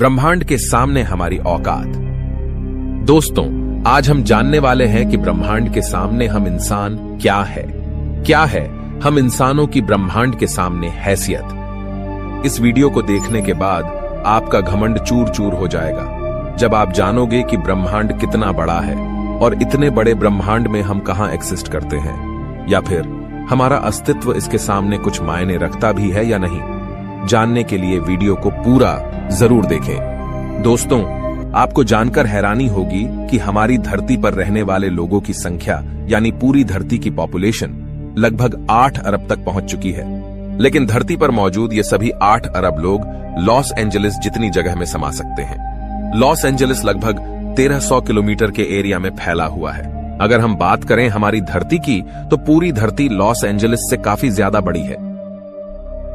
ब्रह्मांड के सामने हमारी औकात। दोस्तों, आज हम जानने वाले हैं कि ब्रह्मांड के सामने हम इंसान क्या है हम इंसानों की ब्रह्मांड के सामने हैसियत। इस वीडियो को देखने के बाद आपका घमंड चूर चूर हो जाएगा जब आप जानोगे कि ब्रह्मांड कितना बड़ा है और इतने बड़े ब्रह्मांड में हम कहां एग्जिस्ट करते हैं, या फिर हमारा अस्तित्व इसके सामने कुछ मायने रखता भी है या नहीं। जानने के लिए वीडियो को पूरा जरूर देखें। दोस्तों, आपको जानकर हैरानी होगी कि हमारी धरती पर रहने वाले लोगों की संख्या यानी पूरी धरती की पॉपुलेशन लगभग 8 अरब तक पहुंच चुकी है। लेकिन धरती पर मौजूद ये सभी 8 अरब लोग लॉस एंजलिस जितनी जगह में समा सकते हैं। लॉस एंजलिस लगभग 1300 किलोमीटर के एरिया में फैला हुआ है। अगर हम बात करें हमारी धरती की, तो पूरी धरती लॉस एंजलिस से काफी ज्यादा बड़ी है।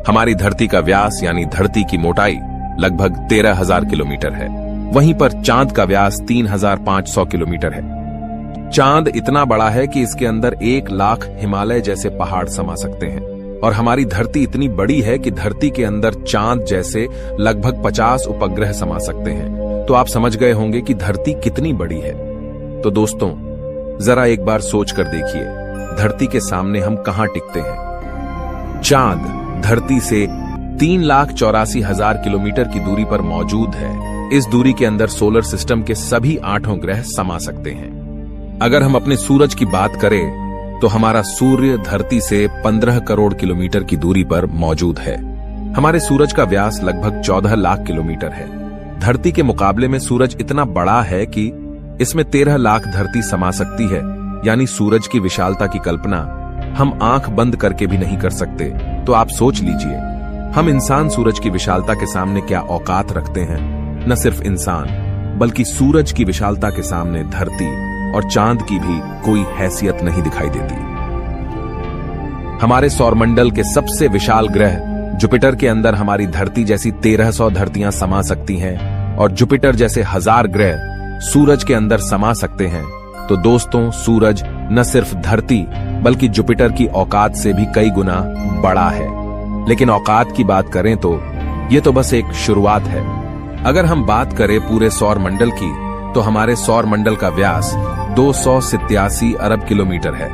हमारी धरती का व्यास यानी धरती की मोटाई लगभग 13,000 किलोमीटर है। वहीं पर चांद का व्यास 3,500 किलोमीटर है। चांद इतना बड़ा है कि इसके अंदर 1 लाख हिमालय जैसे पहाड़ समा सकते हैं। और हमारी धरती इतनी बड़ी है कि धरती के अंदर चांद जैसे लगभग 50 उपग्रह समा सकते हैं। तो आप समझ गए होंगे कि धरती कितनी बड़ी है। तो दोस्तों, जरा एक बार सोच कर देखिए, धरती के सामने हम कहां टिकते हैं। चांद धरती से 3,84,000 किलोमीटर की दूरी पर मौजूद है। इस दूरी के अंदर सोलर सिस्टम के सभी 8 ग्रह समा सकते हैं। अगर हम अपने सूरज की बात करें तो हमारा सूर्य धरती से 15 करोड़ किलोमीटर की दूरी पर मौजूद है। हमारे सूरज का व्यास लगभग 14 लाख किलोमीटर है। धरती के मुकाबले में सूरज इतना बड़ा है कि इसमें 13 लाख धरती समा सकती है। यानी सूरज की विशालता की कल्पना हम आंख बंद करके भी नहीं कर सकते। तो आप सोच लीजिए, हम इंसान सूरज की विशालता के सामने क्या औकात रखते हैं। न सिर्फ इंसान, बल्कि सूरज की विशालता के सामने धरती और चांद की भी कोई हैसियत नहीं दिखाई देती। हमारे सौरमंडल के सबसे विशाल ग्रह जुपिटर के अंदर हमारी धरती जैसी 1300 धरतियां समा सकती हैं और जुपिटर जैसे 1000 ग्रह सूरज के अंदर समा सकते हैं। तो दोस्तों, सूरज न सिर्फ धरती बल्कि जुपिटर की औकात से भी कई गुना बड़ा है। लेकिन औकात की बात करें तो यह तो बस एक शुरुआत है। अगर हम बात करें पूरे सौर मंडल की, तो हमारे सौर मंडल का व्यास 287 अरब किलोमीटर है।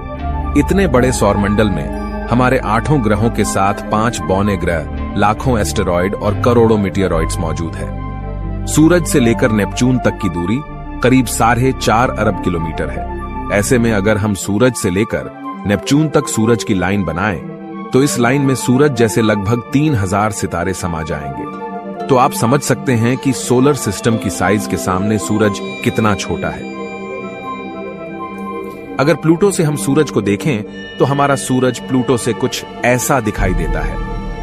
इतने बड़े सौर मंडल में हमारे 8 ग्रहों के साथ 5 बौने ग्रह, लाखों एस्टेरॉयड और करोड़ों मीटियोरॉइड्स मौजूद है। सूरज से लेकर नेपच्यून तक की दूरी करीब 4.5 अरब किलोमीटर है। ऐसे में अगर हम सूरज से लेकर नेपच्यून तक सूरज की लाइन बनाएं, तो इस लाइन में सूरज जैसे लगभग 3000 सितारे समा जाएंगे। तो आप समझ सकते हैं कि सोलर सिस्टम की साइज के सामने सूरज कितना छोटा है। अगर प्लूटो से हम सूरज को देखें, तो हमारा सूरज प्लूटो से कुछ ऐसा दिखाई देता है।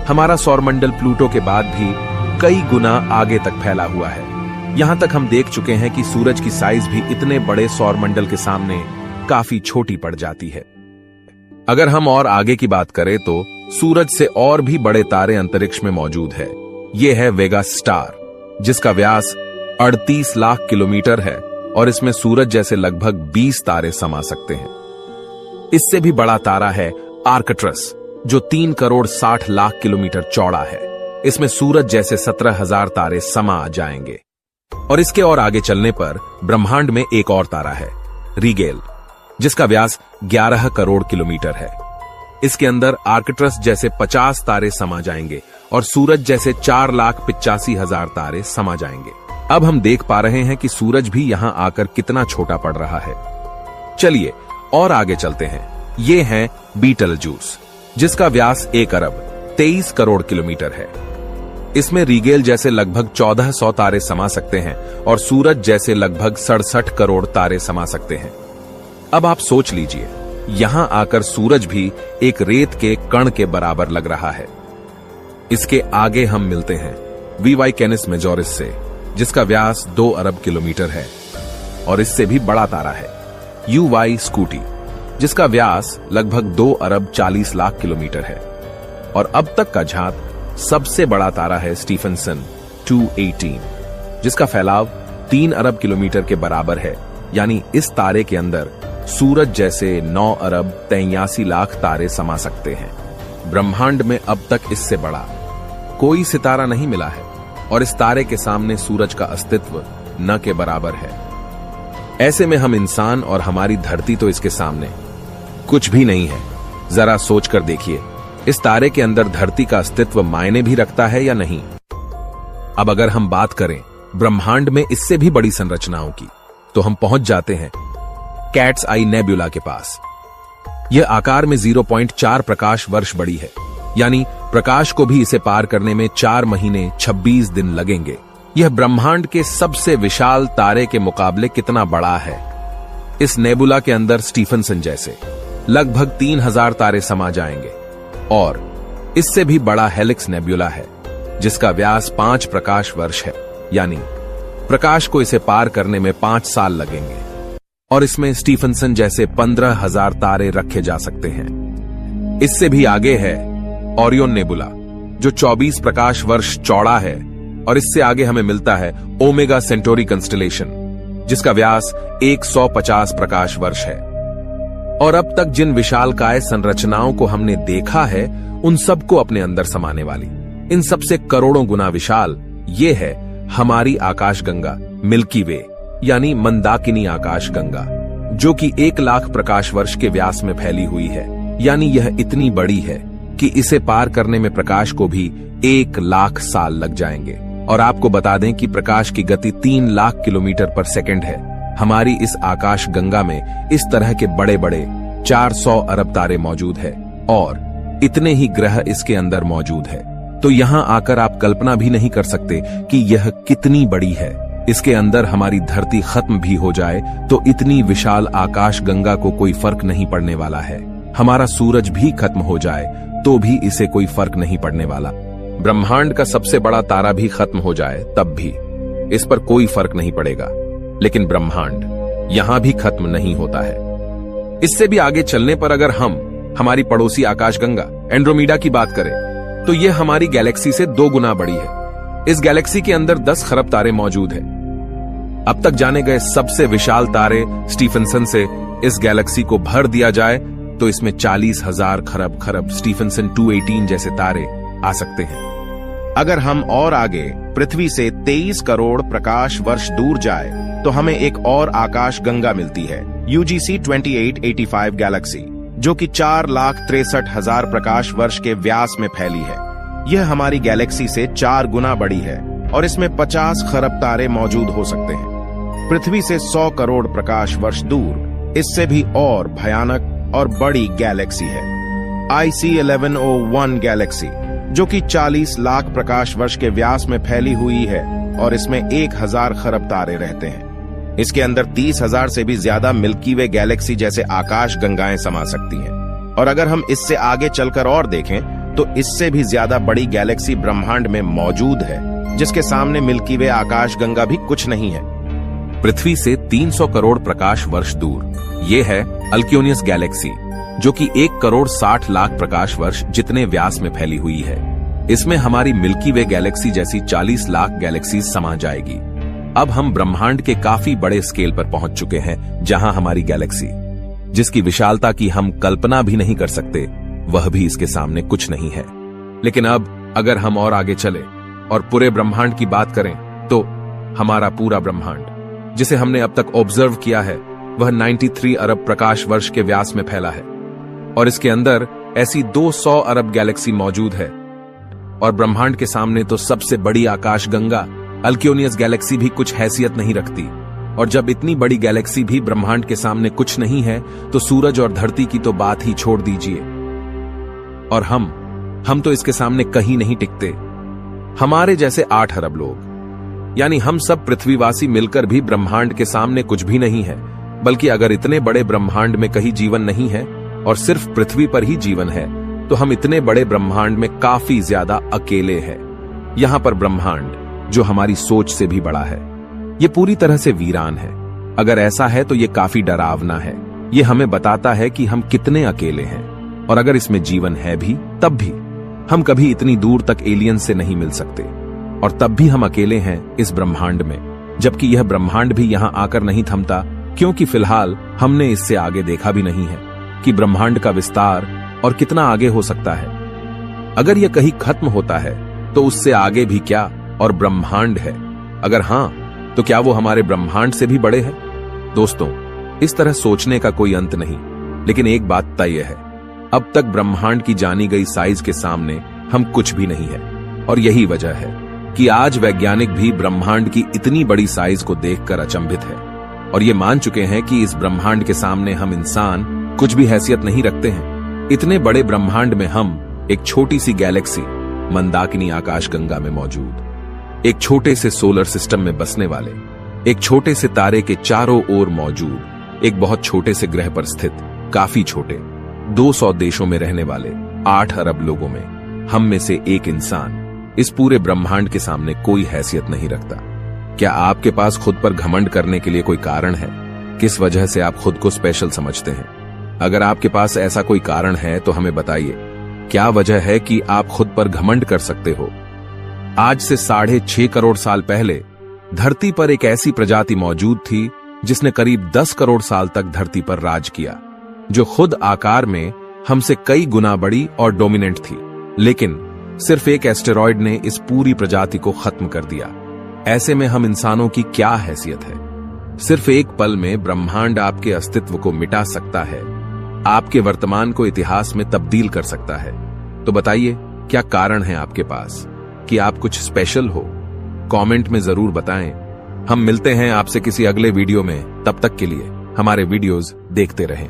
हमारा सौरमंडल प्लूटो के बाद भी कई गुना आगे तक फैला हुआ है। यहां तक हम देख चुके हैं कि सूरज की साइज भी इतने बड़े सौरमंडल के सामने काफी छोटी पड़ जाती है। अगर हम और आगे की बात करें तो सूरज से और भी बड़े तारे अंतरिक्ष में मौजूद है। यह है वेगा स्टार, जिसका व्यास 38 लाख किलोमीटर है और इसमें सूरज जैसे लगभग 20 तारे समा सकते हैं। इससे भी बड़ा तारा है आर्कट्रस, जो 3 करोड़ 60 लाख किलोमीटर चौड़ा है। इसमें सूरज जैसे 17,000 तारे समा जाएंगे। और इसके और आगे चलने पर ब्रह्मांड में एक और तारा है, रीगेल, जिसका व्यास 11 करोड़ किलोमीटर है। इसके अंदर आर्कट्रस जैसे 50 तारे समा जाएंगे और सूरज जैसे 4,85,000 तारे समा जाएंगे। अब हम देख पा रहे हैं कि सूरज भी यहां आकर कितना छोटा पड़ रहा है। चलिए और आगे चलते हैं। ये है बीटलजूस, जिसका व्यास 1 अरब 23 करोड़ किलोमीटर है। इसमें रीगेल जैसे लगभग 1400 तारे समा सकते हैं और सूरज जैसे लगभग 67 करोड़ तारे समा सकते हैं। अब आप सोच लीजिए, यहां आकर सूरज भी एक रेत के कण के बराबर लग रहा है। इसके आगे हम मिलते हैं वीवाई कैनिस मेजोरिस से, जिसका व्यास 2 अरब किलोमीटर है और इससे भी बड़ा तारा है यूवाई स्कूटी, जिसका व्यास लगभग 2 अरब 40 लाख किलोमीटर है। और अब तक का झांत सबसे बड़ा तारा है स्टीफनसन 218, जिसका फैलाव 3 अरब किलोमीटर के बराबर है। यानी इस तारे के अंदर सूरज जैसे 9 अरब 83 लाख तारे समा सकते हैं। ब्रह्मांड में अब तक इससे बड़ा कोई सितारा नहीं मिला है। और इस तारे के सामने सूरज का अस्तित्व न के बराबर है। ऐसे में हम इंसान और हमारी धरती तो इसके सामने कुछ भी नहीं है। जरा सोच कर देखिए, इस तारे के अंदर धरती का अस्तित्व मायने भी रखता है या नहीं। अब अगर हम बात करें ब्रह्मांड में इससे भी बड़ी संरचनाओं की, तो हम पहुंच जाते हैं कैट्स आई नेबुला के पास। यह आकार में 0.4 प्रकाश वर्ष बड़ी है, यानी प्रकाश को भी इसे पार करने में 4 महीने 26 दिन लगेंगे। यह ब्रह्मांड के सबसे विशाल तारे के मुकाबले कितना बड़ा है। इस नेबुला के अंदर स्टीफनसन जैसे लगभग 3000 तारे समा जाएंगे, और इससे भी बड़ा हेलिक्स नेबुला है जिसका व्यास 5 प्रकाश वर्ष है, यानी प्रकाश को इसे पार करने में 5 साल लगेंगे। और इसमें स्टीफनसन जैसे 15,000 तारे रखे जा सकते हैं। इससे भी आगे है ओरियन नेबुला, जो 24 प्रकाश वर्ष चौड़ा है, और इससे आगे हमें मिलता है ओमेगा सेंटोरी कंस्टलेशन, जिसका व्यास 150 प्रकाश वर्ष है। और अब तक जिन विशालकाय संरचनाओं को हमने देखा है, उन सबको अपने अंदर समाने वाली, इन सबसे करोड़ों गुना विशाल, ये है हमारी आकाशगंगा मिल्की वे, यानी मंदाकिनी आकाशगंगा, जो कि 1 लाख प्रकाश वर्ष के व्यास में फैली हुई है। यानी यह इतनी बड़ी है कि इसे पार करने में प्रकाश को भी 1 लाख साल लग जाएंगे। और आपको बता दें कि प्रकाश की गति 3 लाख किलोमीटर पर सेकंड है। हमारी इस आकाश गंगा में इस तरह के बड़े बड़े 400 अरब तारे मौजूद है, और इतने ही ग्रह इसके अंदर मौजूद है। तो यहां आकर आप कल्पना भी नहीं कर सकते कि यह कितनी बड़ी है। इसके अंदर हमारी धरती खत्म भी हो जाए तो इतनी विशाल आकाश गंगा को कोई फर्क नहीं पड़ने वाला है। हमारा सूरज भी खत्म हो जाए तो भी इसे कोई फर्क नहीं पड़ने वाला। ब्रह्मांड का सबसे बड़ा तारा भी खत्म हो जाए तब भी इस पर कोई फर्क नहीं पड़ेगा। लेकिन ब्रह्मांड यहां भी खत्म नहीं होता है। इससे भी आगे चलने पर अगर हम हमारी पड़ोसी आकाशगंगा एंड्रोमेडा की बात करें, तो यह हमारी गैलेक्सी से 2 गुना बड़ी है। इस गैलेक्सी के अंदर 10 खरब तारे मौजूद हैं। अब तक जाने गए सबसे विशाल तारे स्टीफनसन से इस गैलेक्सी को भर दिया जाए तो इसमें 40,000 खरब स्टीफनसन 218 जैसे तारे आ सकते हैं। अगर हम और आगे पृथ्वी से 23 करोड़ प्रकाश वर्ष दूर जाए तो हमें एक और आकाश गंगा मिलती है, UGC 2885 गैलेक्सी, जो कि 4,63,000 प्रकाश वर्ष के व्यास में फैली है। यह हमारी गैलेक्सी से 4 गुना बड़ी है और इसमें 50 खरब तारे मौजूद हो सकते हैं। पृथ्वी से 100 करोड़ प्रकाश वर्ष दूर इससे भी और भयानक और बड़ी गैलेक्सी है, IC 1101 गैलेक्सी, जो कि 40 लाख प्रकाश वर्ष के व्यास में फैली हुई है और इसमें 1000 खरब तारे रहते हैं। इसके अंदर 30,000 से भी ज्यादा मिल्की वे गैलेक्सी जैसे आकाश गंगाएं समा सकती हैं। और अगर हम इससे आगे चलकर और देखें तो इससे भी ज्यादा बड़ी गैलेक्सी ब्रह्मांड में मौजूद है, जिसके सामने मिल्की वे आकाश गंगा भी कुछ नहीं है। पृथ्वी से 300 करोड़ प्रकाश वर्ष दूर ये है अल्क्योनियस गैलेक्सी, जो कि 1 करोड़ 60 लाख प्रकाश वर्ष जितने व्यास में फैली हुई है। इसमें हमारी मिल्की वे गैलेक्सी जैसी 40 लाख गैलेक्सी समा जाएगी। अब हम ब्रह्मांड के काफी बड़े स्केल पर पहुंच चुके हैं, जहां हमारी गैलेक्सी, जिसकी विशालता की हम कल्पना भी नहीं कर सकते, वह भी इसके सामने कुछ नहीं है। लेकिन अब अगर हम और आगे चले और पूरे ब्रह्मांड की बात करें तो हमारा पूरा ब्रह्मांड, जिसे हमने अब तक ऑब्जर्व किया है, वह 93 अरब प्रकाश वर्ष के व्यास में फैला है। और इसके अंदर ऐसी 200 अरब गैलेक्सी मौजूद है। और ब्रह्मांड के सामने तो सबसे बड़ी आकाश गंगा अल्क्योनियस गैलेक्सी भी कुछ हैसियत नहीं रखती। और जब इतनी बड़ी गैलेक्सी भी ब्रह्मांड के सामने कुछ नहीं है, तो सूरज और धरती की तो बात ही छोड़ दीजिए। और हम तो इसके सामने कहीं नहीं टिकते। हमारे जैसे 8 अरब लोग, यानी हम सब पृथ्वीवासी मिलकर भी ब्रह्मांड के सामने कुछ भी नहीं है। बल्कि अगर इतने बड़े ब्रह्मांड में कहीं जीवन नहीं है और सिर्फ पृथ्वी पर ही जीवन है, तो हम इतने बड़े ब्रह्मांड में काफी ज्यादा अकेले हैं। यहां पर ब्रह्मांड, जो हमारी सोच से भी बड़ा है, ये पूरी तरह से वीरान है। अगर ऐसा है तो ये काफी डरावना है। ये हमें बताता है कि हम कितने अकेले हैं, और अगर इसमें जीवन है भी, तब भी हम कभी इतनी दूर तक एलियन से नहीं मिल सकते। और तब भी हम अकेले हैं इस ब्रह्मांड में, जबकि यह ब्रह्मांड भी यहां आकर नहीं थमता, क्योंकि फिलहाल हमने इससे आगे देखा भी नहीं है कि ब्रह्मांड का विस्तार और कितना आगे हो सकता है। अगर यह कहीं खत्म होता है तो उससे आगे भी क्या, और ब्रह्मांड है? अगर हां, तो क्या वो हमारे ब्रह्मांड से भी बड़े हैं? दोस्तों, इस तरह सोचने का कोई अंत नहीं, लेकिन एक बात तय है, अब तक ब्रह्मांड की जानी गई साइज के सामने हम कुछ भी नहीं है। और यही वजह है कि आज वैज्ञानिक भी ब्रह्मांड की इतनी बड़ी साइज को देखकर अचंभित है और ये मान चुके हैं कि इस ब्रह्मांड के सामने हम इंसान कुछ भी हैसियत नहीं रखते हैं। इतने बड़े ब्रह्मांड में हम एक छोटी सी गैलेक्सी मंदाकिनी आकाशगंगा में मौजूद, एक छोटे से सोलर सिस्टम में बसने वाले, एक छोटे से तारे के चारों ओर मौजूद, एक बहुत छोटे से ग्रह पर स्थित, काफी छोटे 200 देशों में रहने वाले 8 अरब लोगों में हम में से एक इंसान इस पूरे ब्रह्मांड के सामने कोई हैसियत नहीं रखता। क्या आपके पास खुद पर घमंड करने के लिए कोई कारण है? किस वजह से आप खुद को स्पेशल समझते हैं? अगर आपके पास ऐसा कोई कारण है तो हमें बताइए, क्या वजह है कि आप खुद पर घमंड कर सकते हो? आज से 6.5 करोड़ साल पहले धरती पर एक ऐसी प्रजाति मौजूद थी जिसने करीब 10 करोड़ साल तक धरती पर राज किया, जो खुद आकार में हमसे कई गुना बड़ी और डोमिनेंट थी। लेकिन सिर्फ एक एस्टेरॉयड ने इस पूरी प्रजाति को खत्म कर दिया। ऐसे में हम इंसानों की क्या हैसियत है? सिर्फ एक पल में ब्रह्मांड आपके अस्तित्व को मिटा सकता है, आपके वर्तमान को इतिहास में तब्दील कर सकता है। तो बताइए, क्या कारण है आपके पास कि आप कुछ स्पेशल हो? कमेंट में जरूर बताएं। हम मिलते हैं आपसे किसी अगले वीडियो में। तब तक के लिए हमारे वीडियोस देखते रहें।